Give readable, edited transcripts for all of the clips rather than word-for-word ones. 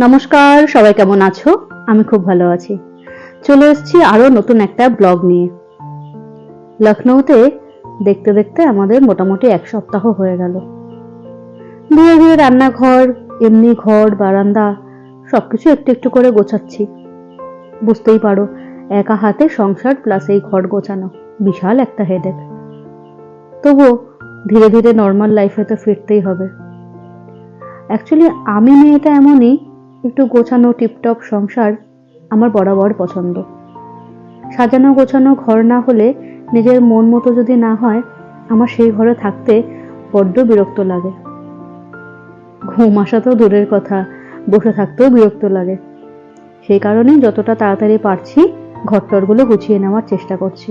নমস্কার, সবাই কেমন আছো? আমি খুব ভালো আছি। চলে এসেছি আরো নতুন একটা ব্লগ নিয়ে। লখনৌতে দেখতে দেখতে আমাদের মোটামুটি 1 সপ্তাহ হয়ে গেল। ধীরে ধীরে রান্নাঘর, এমনি ঘর, বারান্দা সবকিছু একটু একটু করে গোছাচ্ছি। বুঝতেই পারো, একা হাতে সংসার প্লাস এই ঘর গোছানো বিশাল একটা হেডেক। তবুও ধীরে ধীরে নর্মাল লাইফে তো ফিরতেই হবে। অ্যাকচুয়ালি আমি মেয়েটা এমনই, একটু গোছানো টিপটপ সংসার আমার বরাবর পছন্দ। সাজানো গোছানো ঘর না হলে, নিজের মন মতো যদি না হয়, আমার সেই ঘরে থাকতে বড্ড বিরক্ত লাগে। ঘুম আসা তো দূরের কথা, বসে থাকতেও বিরক্ত লাগে। সেই কারণেই যতটা তাড়াতাড়ি পারছি ঘরটরগুলো গুছিয়ে নেওয়ার চেষ্টা করছি।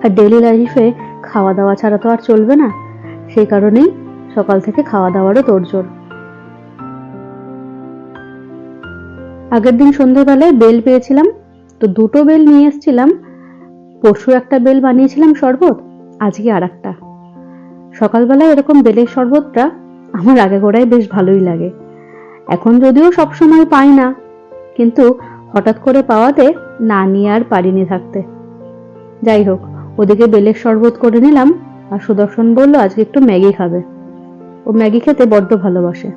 আর ডেইলি লাইফে খাওয়া দাওয়া ছাড়া তো আর চলবে না, সেই কারণেই সকাল থেকে খাওয়া দাওয়ারও তোড়জোড়। আগের দিন সন্ধ্যেবেলায় বেল পেয়েছিলাম, তো 2টো বেল নিয়ে এসেছিলাম। পরশু একটা বেল বানিয়েছিলাম শরবত, আজকে আর একটা। সকালবেলায় এরকম বেলের শরবতটা আমার আগে গোড়ায় বেশ ভালোই লাগে। এখন যদিও সবসময় পাই না, কিন্তু হঠাৎ করে পাওয়াতে না নিয়ে আর পারিনি থাকতে। যাই হোক, ওদিকে বেলের শরবত করে নিলাম, আর সুদর্শন বলল আজকে একটু ম্যাগি খাবে। ও ম্যাগি খেতে বড্ড ভালোবাসে।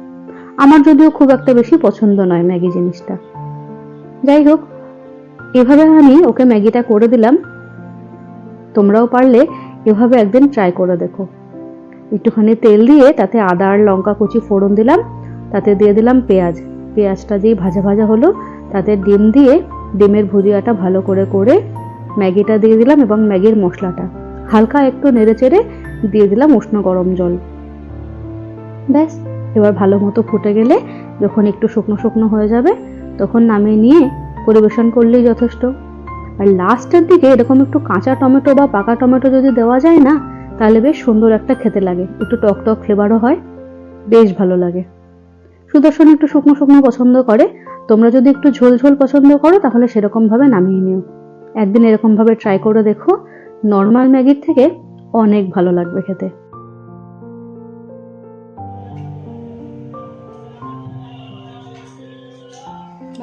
আমার যদিও খুব একটা বেশি পছন্দ নয় ম্যাগি জিনিসটা। যাই হোক, এভাবে আমি ওকে ম্যাগিটা করে দিলাম। তোমরাও পারলে এভাবে একদিন ট্রাই করে দেখো। একটুখানি তেল দিয়ে তাতে আদা আর লঙ্কা কুচি ফোড়ন দিলাম, তাতে দিয়ে দিলাম পেঁয়াজ। পেঁয়াজটা যেই ভাজা ভাজা হলো, তাতে ডিম দিয়ে ডিমের ভুজিয়াটা ভালো করে করে ম্যাগিটা দিয়ে দিলাম এবং ম্যাগির মশলাটা হালকা একটু নেড়ে চেড়ে দিয়ে দিলাম উষ্ণ গরম জল। ব্যাস, এবার ভালো মতো ফুটে গেলে, যখন একটু শুকনো শুকনো হয়ে যাবে, তখন নামিয়ে নিয়ে পরিবেশন করলেই যথেষ্ট। আর লাস্টের দিকে এরকম একটু কাঁচা টমেটো বা পাকা টমেটো যদি দেওয়া যায় না, তাহলে বেশ সুন্দর একটা খেতে লাগে, একটু টক টক ফ্লেভারও হয়, বেশ ভালো লাগে। সুদর্শন একটু শুকনো শুকনো পছন্দ করে, তোমরা যদি একটু ঝোল ঝোল পছন্দ করো তাহলে সেরকম ভাবে নামিয়ে নিও। একদিন এরকম ভাবে ট্রাই করে দেখো, নর্মাল ম্যাগির থেকে অনেক ভালো লাগবে খেতে।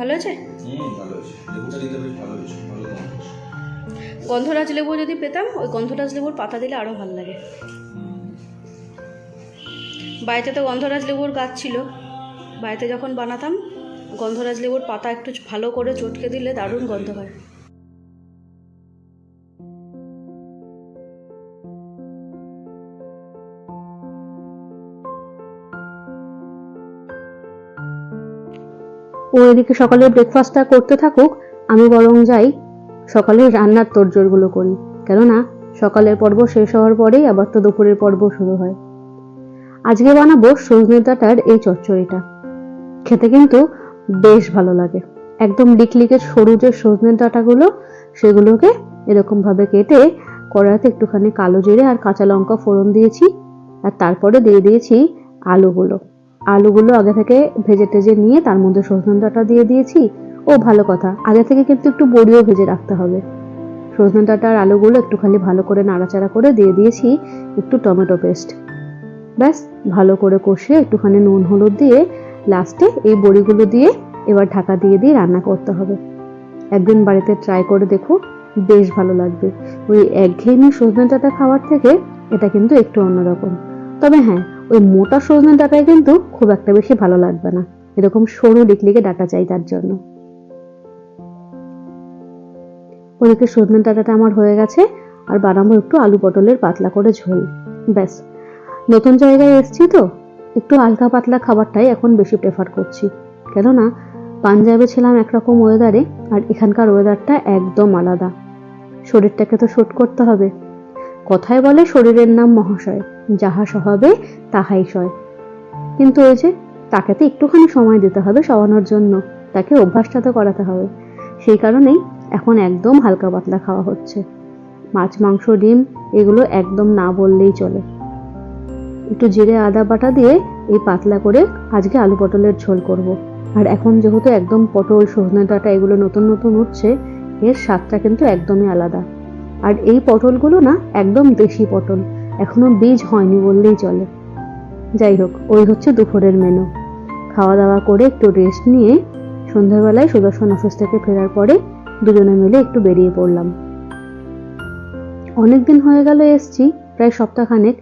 ভালো আছে? ভালো হয়েছে। লেবুটা দিতে বেশ ভালো হয়েছে, ভালো গন্ধ। গন্ধরাজ লেবু যদি পেতাম, ওই গন্ধরাজ লেবুর পাতা দিলে আরও ভালো লাগে। বাড়িতে তো গন্ধরাজ লেবুর গাছ ছিল, বাড়িতে যখন বানাতাম গন্ধরাজ লেবুর পাতা একটু ভালো করে চটকে দিলে দারুণ গন্ধ হয়। ও এদিকে সকালের ব্রেকফাস্টটা করতে থাকুক, আমি বরং যাই সকালের রান্নার তোড়জোড়গুলো করি। কেননা সকালের পর্ব শেষ হওয়ার পরেই আবার তো দুপুরের পর্ব শুরু হয়। আজকে বানাবো সজনে ডাঁটার এই চচ্চড়িটা। খেতে কিন্তু বেশ ভালো লাগে। একদম লিকলিকে সরু যে সজনে ডাঁটাগুলো, সেগুলোকে এরকম ভাবে কেটে কড়াইতে একটুখানি কালো জিরে আর কাঁচা লঙ্কা ফোড়ন দিয়েছি, আর তারপরে দিয়ে দিয়েছি আলুগুলো। আলুগুলো আগে থেকে ভেজে টেজে নিয়ে তার মধ্যে সজনে ডাঁটা দিয়ে দিয়েছি। ও ভালো কথা, আগে থেকে কিন্তু একটু বড়িও ভেজে রাখতে হবে। সজনে ডাঁটা আর আলুগুলো একটুখানি ভালো করে নাড়াচাড়া করে দিয়ে দিয়েছি একটু টমেটো পেস্ট। ব্যাস, ভালো করে কষিয়ে একটুখানি নুন হলুদ দিয়ে লাস্টে এই বড়িগুলো দিয়ে এবার ঢাকা দিয়ে দিয়ে রান্না করতে হবে। একদিন বাড়িতে ট্রাই করে দেখো, বেশ ভালো লাগবে। ওই একঘেয়েমি সজনে ডাঁটা খাওয়ার থেকে এটা কিন্তু একটু অন্যরকম। তবে হ্যাঁ, ওই মোটা সজনে ডাঁটায় কিন্তু খুব একটা বেশি ভালো লাগবে না, এরকম সরু লিকলিকে ডাঁটা চাই তার জন্য। ওদিকে সজনে ডাঁটাটা আমার হয়ে গেছে, আর বানাবো একটু আলু পটলের পাতলা করে ঝোল। ব্যাস, নতুন জায়গায় এসছি তো একটু হালকা পাতলা খাবারটাই এখন বেশি প্রেফার করছি। কেননা পাঞ্জাবে ছিলাম একরকম ওয়েদারে, আর এখানকার ওয়েদারটা একদম আলাদা। শরীরটাকে তো শুট করতে হবে। কথায় বলে শরীরের নাম মহাশয়, যাহা সহাবে তাহাই সয়। কিন্তু ওই যে, তাকে তো একটুখানি সময় দিতে হবে সওয়ানোর জন্য, তাকে অভ্যাসটা তো করাতে হবে। সেই কারণেই এখন একদম হালকা পাতলা খাওয়া হচ্ছে। মাছ মাংস ডিম এগুলো একদম না বললেই চলে। একটু জিরে আদা বাটা দিয়ে এই পাতলা করে আজকে আলু পটলের ঝোল করব। আর এখন যেহেতু একদম পটল সজনে ডাঁটা এগুলো নতুন নতুন উঠছে, এর স্বাদটা কিন্তু একদমই আলাদা। আর এই পটলগুলো না একদম দেশি পটল, এখনো বীজ হয়নি বললেই চলে। যাই হোক, ওই হচ্ছে দুপুরের মেনু। খাওয়া দাওয়া করে একটু রেস্ট নিয়ে সন্ধ্যাবেলায় সুদর্শন অফিস থেকে ফেরার পরে দুজনে মিলে একটু বেরিয়ে পড়লাম। অনেকদিন হয়ে গেল এসছি, প্রায় সপ্তাহখানেক।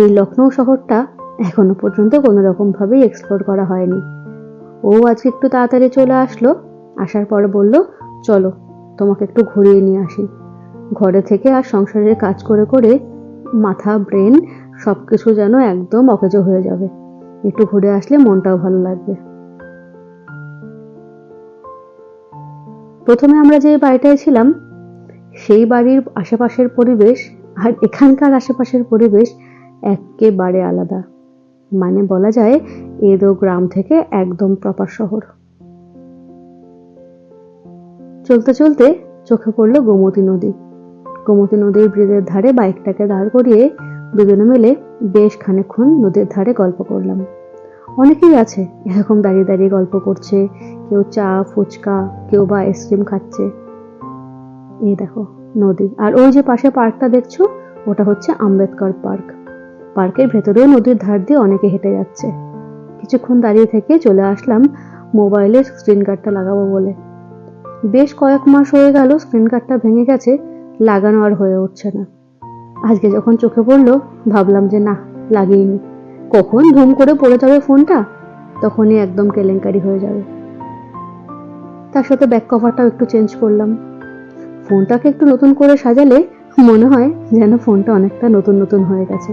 এই লখনৌ শহরটা এখনো পর্যন্ত কোনো রকম ভাবেই এক্সপ্লোর করা হয়নি। ও আজকে একটু তাড়াতাড়ি চলে আসলো, আসার পরে বলল চলো তোমাকে একটু ঘুরিয়ে নিয়ে আসি। ঘরে থেকে আর সংসারের কাজ করে করে মাথা ব্রেন সবকিছু যেন একদম অকেজো হয়ে যাবে, একটু ঘুরে আসলে মনটাও ভালো লাগবে। প্রথমে আমরা যে বাড়িটায় ছিলাম সেই বাড়ির আশেপাশের পরিবেশ আর এখানকার আশেপাশের পরিবেশ একেবারে আলাদা। মানে বলা যায় এদো গ্রাম থেকে একদম প্রপার শহর। চলতে চলতে চোখে পড়লো গোমতী নদী। গোমতী নদীর ব্রিজের ধারে বাইকটাকে দাঁড় করিয়ে দুজনে মিলে বেশ খানিকক্ষণ নদীর ধারে গল্প করলাম। অনেকেই আছে এরকম দাঁড়িয়ে দাঁড়িয়ে গল্প করছে, কেউ চা ফুচকা, কেউ বা আইসক্রিম খাচ্ছে। এই দেখো নদী, আর ওই যে পাশে পার্কটা দেখছো ওটা হচ্ছে আম্বেদকর পার্ক। পার্কের ভেতরেও নদীর ধার দিয়ে অনেকে হেঁটে যাচ্ছে। কিছুক্ষণ দাঁড়িয়ে থেকে চলে আসলাম মোবাইলের স্ক্রিন গার্ডটা লাগাবো বলে। বেশ কয়েক মাস হয়ে গেল স্ক্রিন গার্ডটা ভেঙে গেছে, লাগানো আর হয়ে উঠছে না। আজকে যখন চোখে পড়লো ভাবলাম যে না, লাগিয়ে নি, কখন ধুম করে পড়ে যাবে ফোনটা, তখনই একদম কেলেঙ্কারি হয়ে যাবে। তার সাথে ব্যাক কভারটাও একটু চেঞ্জ করলাম। ফোনটাকে একটু নতুন করে সাজালে মনে হয় যেন ফোনটা অনেকটা নতুন নতুন হয়ে গেছে।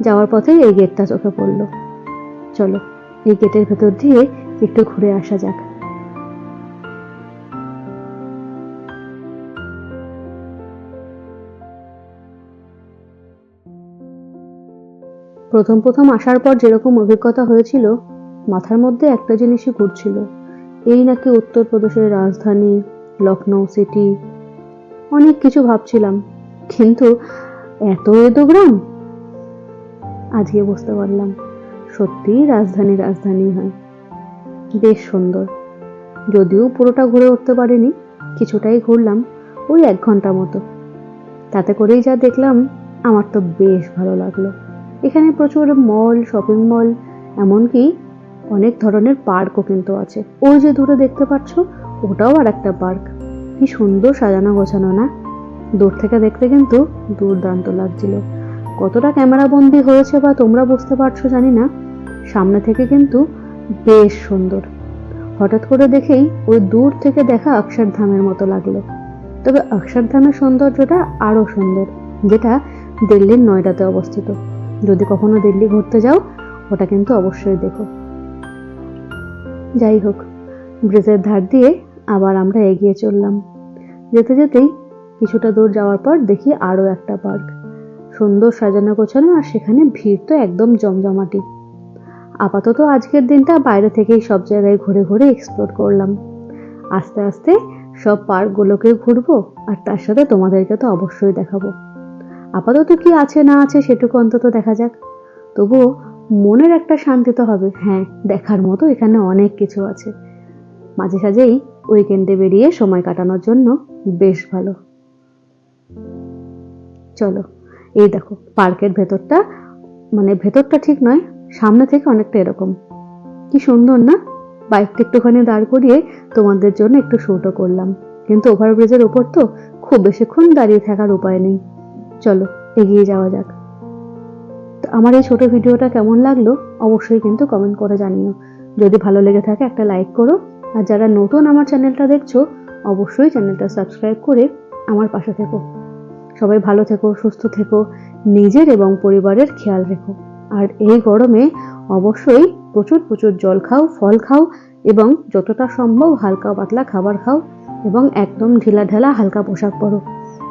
যাওয়ার পথে এই গেটটা চোখে পড়লো। চলো এই গেটের ভেতর দিয়ে একটু ঘুরে আসা যাক। প্রথম প্রথম আসার পর যেরকম অভিজ্ঞতা হয়েছিল, মাথার মধ্যে একটা জিনিসই ঘুরছিল, এই নাকি উত্তরপ্রদেশের রাজধানী লখনৌ সিটি। অনেক কিছু ভাবছিলাম, কিন্তু এদো গ্রাম। আজকে বুঝতে পারলাম সত্যি রাজধানী রাজধানী হয়। বেশ সুন্দর, যদিও পুরোটা ঘুরে উঠতে পারিনি, কিছুটাই ঘুরলাম, ওই 1 ঘন্টা মতো। তাতে করেই যা দেখলাম আমার তো বেশ ভালো লাগলো। এখানে প্রচুর মল, শপিং মল, এমনকি অনেক ধরনের পার্কও কিন্তু আছে। ওই যে দূরে দেখতে পাচ্ছ ওটাও আর একটা পার্ক। কি সুন্দর সাজানো গোছানো না? দূর থেকে দেখতে কিন্তু দুর্দান্ত লাগছিল। কতটা ক্যামেরা বন্দি হয়েছে বা তোমরা বুঝতে পারছো জানি না, সামনে থেকে কিন্তু বেশ সুন্দর। হঠাৎ করে দেখেই ওই দূর থেকে দেখা অক্ষরধামের মতো লাগলো। তবে অক্ষরধামের সৌন্দর্যটা আরো সুন্দর, যেটা দিল্লির নয়ডাতে অবস্থিত। যদি কখনো দিল্লি ঘুরতে যাও ওটা কিন্তু অবশ্যই দেখো। যাই হোক, ব্রিজের ধার দিয়ে আবার আমরা এগিয়ে চললাম। যেতে যেতেই কিছুটা দূর যাওয়ার পর দেখি আরো একটা পার্ক, সুন্দর সাজানো গোছানো, আর সেখানে ভিড় তো একদম জমজমাটি। আপাতত আজকের দিনটা বাইরে থেকেই সব জায়গায় ঘুরে ঘুরে এক্সপ্লোর করলাম। আস্তে আস্তে সব পার্কগুলোকে ঘুরবো, আর তার সাথে তোমাদেরকে তো অবশ্যই দেখাবো। আপাতত কি আছে না আছে সেটুকু অন্তত দেখা যাক, তবুও মনের একটা শান্তি তো হবে। হ্যাঁ, দেখার মতো এখানে অনেক কিছু আছে। মাঝে সাঝেই উইকেন্ডে বেরিয়ে সময় কাটানোর জন্য বেশ ভালো। চলো, এই দেখো পার্কের ভেতরটা, মানে ভেতরটা ঠিক নয়, সামনে থেকে অনেকটা এরকম। কি সুন্দর না? বাইকটা একটুখানি দাঁড় করিয়ে তোমাদের জন্য একটু শুটও করলাম, কিন্তু ওভারব্রিজের ওপর তো খুব বেশিক্ষণ দাঁড়িয়ে থাকার উপায় নেই। চলো এগিয়ে যাওয়া যাক। তো আমার এই ছোট ভিডিওটা কেমন লাগলো অবশ্যই কিন্তু কমেন্ট করে জানিও। যদি ভালো লেগে থাকে একটা লাইক করো, আর যারা নতুন আমার চ্যানেলটা দেখছো অবশ্যই চ্যানেলটা সাবস্ক্রাইব করে আমার পাশে থেকো। সবাই ভালো থেকো, সুস্থ থেকো, নিজের এবং পরিবারের খেয়াল রেখো। আর এই গরমে অবশ্যই প্রচুর প্রচুর জল খাও, ফল খাও, এবং যতটা সম্ভব হালকা পাতলা খাবার খাও, এবং একদম ঢিলা ঢালা হালকা পোশাক পরো,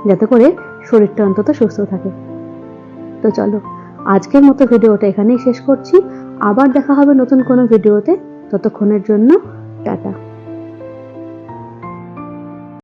যাতে করে শরীরটা অন্তত সুস্থ থাকে। তো চলো আজকের মতো ভিডিওটা এখানেই শেষ করছি। আবার দেখা হবে নতুন কোনো ভিডিওতে। ততক্ষণের জন্য টাটা।